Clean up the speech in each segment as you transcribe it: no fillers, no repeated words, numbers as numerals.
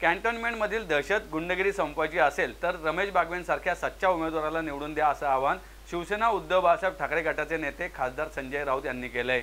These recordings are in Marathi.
कॅन्टोन्मेंटमधील दहशत गुंडगिरी संपवायची असेल तर रमेश बागवेंसारख्या सच्चा उमेदवाराला निवडून द्या असं आवाहन शिवसेना उद्धव बाळासाहेब ठाकरे गटाचे नेते खासदार संजय राऊत यांनी केलं आहे।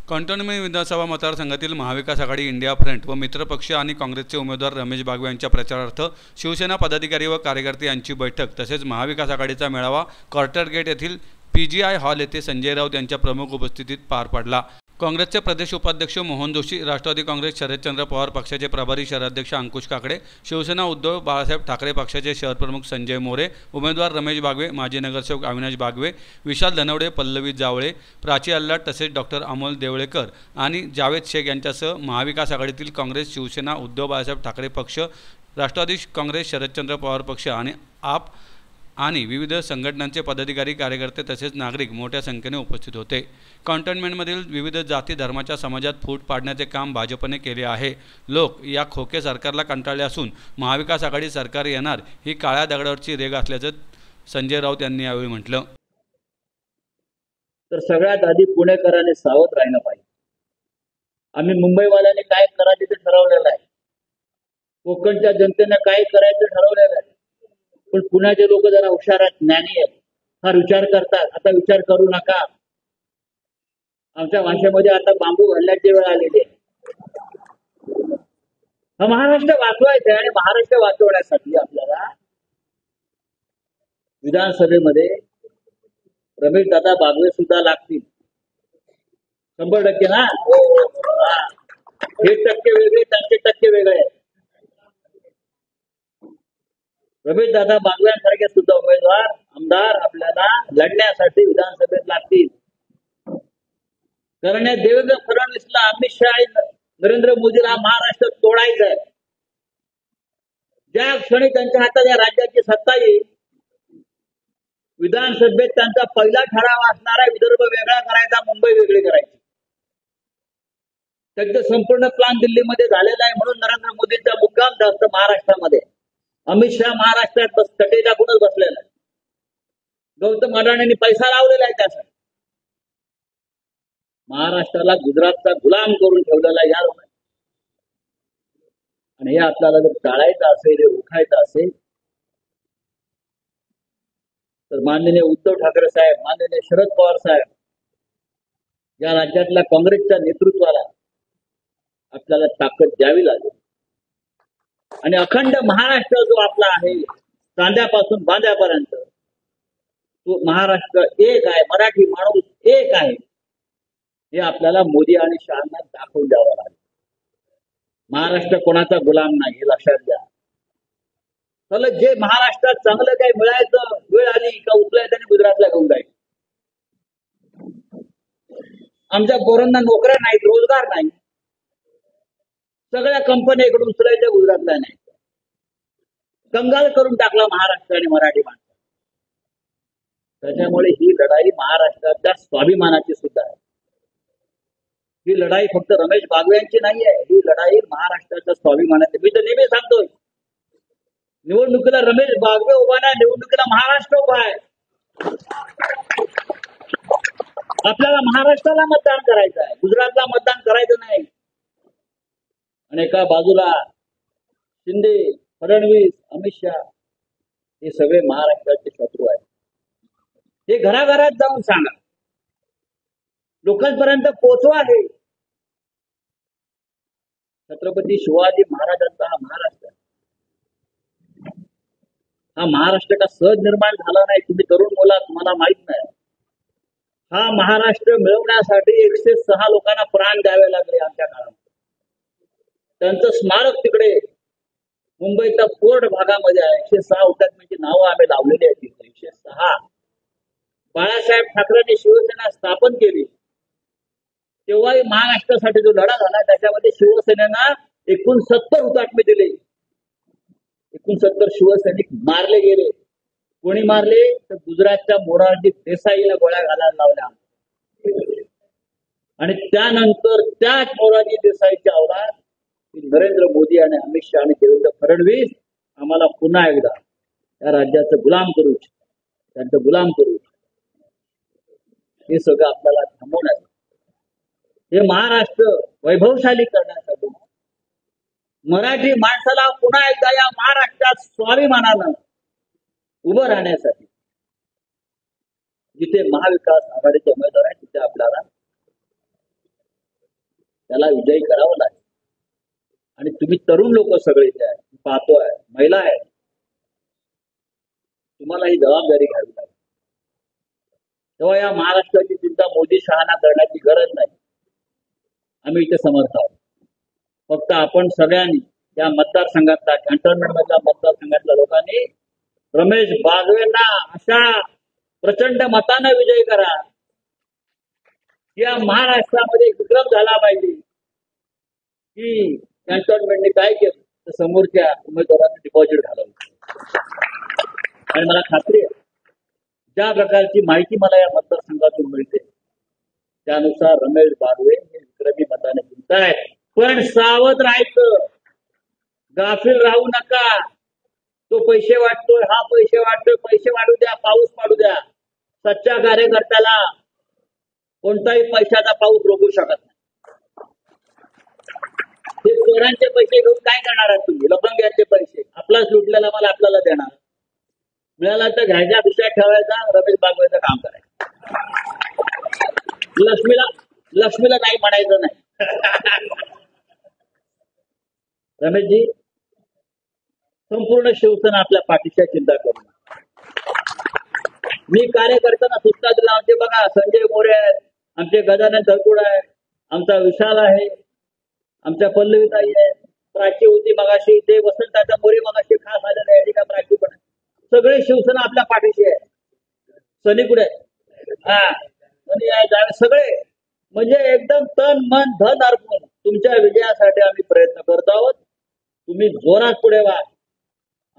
कॅन्टोन्मेंट विधानसभा मतदारसंघातील महाविकास आघाडी, इंडिया फ्रंट व मित्रपक्ष आणि काँग्रेसचे उमेदवार रमेश बागवे यांच्या प्रचारार्थ शिवसेना पदाधिकारी व कार्यकर्ते यांची बैठक तसेच महाविकास आघाडीचा मेळावा क्वार्टर गेट येथील PGI हॉल येथे संजय राऊत यांच्या प्रमुख उपस्थितीत पार पडला। काँग्रेसचे प्रदेश उपाध्यक्ष मोहन जोशी, राष्ट्रवादी काँग्रेस शरदचंद्र पवार पक्षाचे प्रभारी शहराध्यक्ष अंकुश काकडे, शिवसेना उद्धव बाळासाहेब ठाकरे पक्षाचे शहरप्रमुख संजय मोरे, उमेदवार रमेश बागवे, माजी नगरसेवक अविनाश बागवे, विशाल धनवडे, पल्लवी जावळे, प्राची अल्लाट तसेच डॉक्टर अमोल देवळेकर आणि जावेद शेख यांच्यासह महाविकास आघाडीतील काँग्रेस, शिवसेना उद्धव बाळासाहेब ठाकरे पक्ष, राष्ट्रवादी काँग्रेस शरदचंद्र पवार पक्ष आणि आप आणि विविध संघटनांचे पदाधिकारी, कार्यकर्ते तसेच नागरिक मोठ्या संख्येने उपस्थित होते। कॅन्टोन्मेंटमधील विविध जाती धर्माच्या समाजात फूट पाडण्याचे काम भाजपने केले आहे। लोक या खोके सरकारला कंटाळले असून महाविकास आघाडी सरकार येणार ही काळ्या दगडावरची रेघ असल्याचं संजय राऊत यांनी यावेळी म्हटलं। तर सगळ्यात आधी पुणेकरांनी सावध राहिलं पाहिजे। आम्ही मुंबईवाल्यांनी काय करायचं ते ठरवलेलं आहे, कोकणच्या जनतेने काय करायचं ठरवलेलं आहे, पण पुण्याचे लोक जरा हुशार आहेत, ज्ञानी आहेत, फार विचार करतात। आता विचार करू नका, आमच्या भाषेमध्ये आता बांबू घालण्याची वेळ आलेली आहे। हा महाराष्ट्र वाचवायचा आहे आणि महाराष्ट्र वाचवण्यासाठी आपल्याला विधानसभेमध्ये रमेश दादा बागवे सुद्धा लागतील, 100% ना। हे टक्के वेगळे, त्यांचे टक्के वेगळे आहेत। रमेश दादा बागव्यांसारखे सुद्धा उमेदवार आमदार आपल्याला लढण्यासाठी विधानसभेत लागतील। कारण देवेंद्र फडणवीसला, अमित शहा, नरेंद्र मोदीला महाराष्ट्र तोडायचा आहे। ज्या क्षणी त्यांच्या हातात या राज्याची सत्ता येईल, विधानसभेत त्यांचा पहिला ठराव असणारा विदर्भ वेगळा करायचा, मुंबई वेगळी करायची। त्यांचं संपूर्ण प्लान दिल्लीमध्ये झालेला आहे, म्हणून नरेंद्र मोदींचा मुक्काम जास्त महाराष्ट्रामध्ये। अमित शहा महाराष्ट्रात तटे टाकूनच बसलेला आहे। गौतम अडाणींनी पैसा लावलेला आहे त्यासाठी। महाराष्ट्राला गुजरातचा गुलाम करून ठेवलेला आहे या लोकांनी। आणि हे आपल्याला जर टाळायचं असेल, हे रोखायचं असेल, तर माननीय उद्धव ठाकरे साहेब, माननीय शरद पवार साहेब, या राज्यातल्या काँग्रेसच्या नेतृत्वाला आपल्याला ताकद द्यावी लागेल। आणि अखंड महाराष्ट्र जो आपला आहे, कांद्यापासून बांद्यापर्यंत, तो महाराष्ट्र एक आहे, मराठी माणूस एक आहे, हे आपल्याला मोदी आणि शहांना दाखवून द्यावं लागेल। महाराष्ट्र कोणाचा गुलाम नाही, हे लक्षात घ्या। चला, जे महाराष्ट्रात चांगलं काही मिळायचं वेळ आली का उचलायचं आणि गुजरातला घेऊन जायचं। आमच्या पोरांना नोकऱ्या नाहीत, रोजगार नाही, सगळ्या कंपन्या इकडून उचलायच्या, गुजरातला नाही। कंगाल करून टाकला महाराष्ट्र आणि मराठी माणसं। त्याच्यामुळे ही लढाई महाराष्ट्राच्या स्वाभिमानाची सुद्धा आहे। ही लढाई फक्त रमेश बागवे यांची नाही आहे, ही लढाई महाराष्ट्राच्या स्वाभिमानाची। मी तर नेहमी सांगतोय, निवडणुकीला रमेश बागवे उभा नाही, निवडणुकीला महाराष्ट्र उभा आहे। आपल्याला महाराष्ट्राला मतदान करायचं आहे, गुजरातला मतदान करायचं नाही। आणि एका बाजूला शिंदे, फडणवीस, अमित शहा, हे सगळे महाराष्ट्राचे शत्रू आहेत। हे घराघरात जाऊन सांगा, लोकांपर्यंत पोहोचवा। हे छत्रपती शिवाजी महाराजांचा हा महाराष्ट्र, हा महाराष्ट्र का सहज निर्माण झाला नाही, तुम्ही तरुण मुला, तुम्हाला माहित नाही। हा महाराष्ट्र मिळवण्यासाठी 106 लोकांना प्राण द्यावे लागले आमच्या काळात। त्यांचं स्मारक तिकडे मुंबईच्या पोर्ट भागामध्ये आहे। 106 हुतात्म्यांची नावं आम्ही लावलेली आहेत तिथे, 106। बाळासाहेब ठाकरेंनी शिवसेना स्थापन केली तेव्हाही महाराष्ट्रासाठी जो लढा झाला, त्याच्यामध्ये शिवसेनेनं 69 हुतात्मे दिले, 69 शिवसैनिक मारले गेले। कोणी मारले तर गुजरातच्या मोरारजी देसाईला गोळ्या घालायला लावल्या। आणि त्यानंतर त्याच मोरारजी देसाईच्या औलाद नरेंद्र मोदी आणि अमित शहा आणि देवेंद्र फडणवीस आम्हाला पुन्हा एकदा या राज्याचं गुलाम करू इच्छितात, त्यांचं गुलाम करू इच्छितात। हे सगळं आपल्याला थांबवण्यासाठी, हे महाराष्ट्र वैभवशाली करण्यासाठी मराठी माणसाला पुन्हा एकदा या महाराष्ट्रात स्वाभिमानानं उभं राहण्यासाठी जिथे महाविकास आघाडीचे उमेदवार आहेत तिथे आपल्याला त्याला विजयी करावं लागेल. आणि तुम्ही तरुण लोक सगळे जे आहेत, पाहतोय, महिला आहेत, तुम्हाला ही जबाबदारी घ्यावी लागेल. तेव्हा या महाराष्ट्राची चिंता मोदी शहाणा करण्याची गरज नाही. आम्ही इथे समर्थ आहोत. फक्त आपण सगळ्यांनी या मतदारसंघातल्या कॅन्टोन्मेंट मधल्या मतदारसंघातल्या लोकांनी रमेश बागवेंना अशा प्रचंड मतानं विजयी करा. या महाराष्ट्रामध्ये विक्रम झाला पाहिजे की कॅन्टोन्मेंटने काय केलं तर समोरच्या उमेदवारांना डिपॉझिट घालवलं. आणि मला खात्री आहे ज्या प्रकारची माहिती मला या मतदारसंघातून मिळते त्यानुसार रमेश बागवे हे विक्रमी मताने जिंकतायत. पण सावध राहायचं, गाफील राहू नका. तो पैसे वाटतोय, हा पैसे वाटतोय, पैसे वाढू द्या, पाऊस पाडू द्या. सच्चा कार्यकर्त्याला कोणताही पैशाचा पाऊस रोखू शकत नाही. हे चोरांचे पैसे घेऊन काय करणार आहात तुम्ही? लफंग्यांचे पैसे आपलाच लुटलेला मला आपल्याला देणार. मिळाला तर घ्यायचा, विषय ठेवायचा, रमेश बागवेचं काम करायचं. लक्ष्मीला नाही म्हणायचं नाही. रमेशजी, संपूर्ण शिवसेना आपल्या पाठीशी चिंता करू नका. मी कार्यकर्त्यांना सूचना दिला. आमचे बघा संजय मोरे आहेत, आमचे गजानन तरकुड आहे, आमचा विशाल आहे, आमच्या पल्लवीताई आहे, प्राची होती मगाशी, ते वसंतदादा मोरे मगाशी खास आलेले आहे, का प्राची पण आहे. सगळे शिवसेना आपल्या पाठीशी आहे. सनी कुठे हा सनी आहे, सगळे म्हणजे एकदम तन मन धन अर्पण तुमच्या विजयासाठी आम्ही प्रयत्न करत आहोत. तुम्ही जोरात पुढे व्हा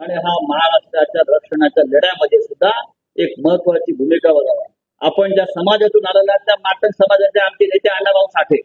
आणि हा महाराष्ट्राच्या रक्षणाच्या लढ्यामध्ये सुद्धा एक महत्वाची भूमिका बजावा. आपण ज्या समाजातून आलेल्या त्या मातंग समाजाचे आमचे नेते अण्णाभाऊ साठे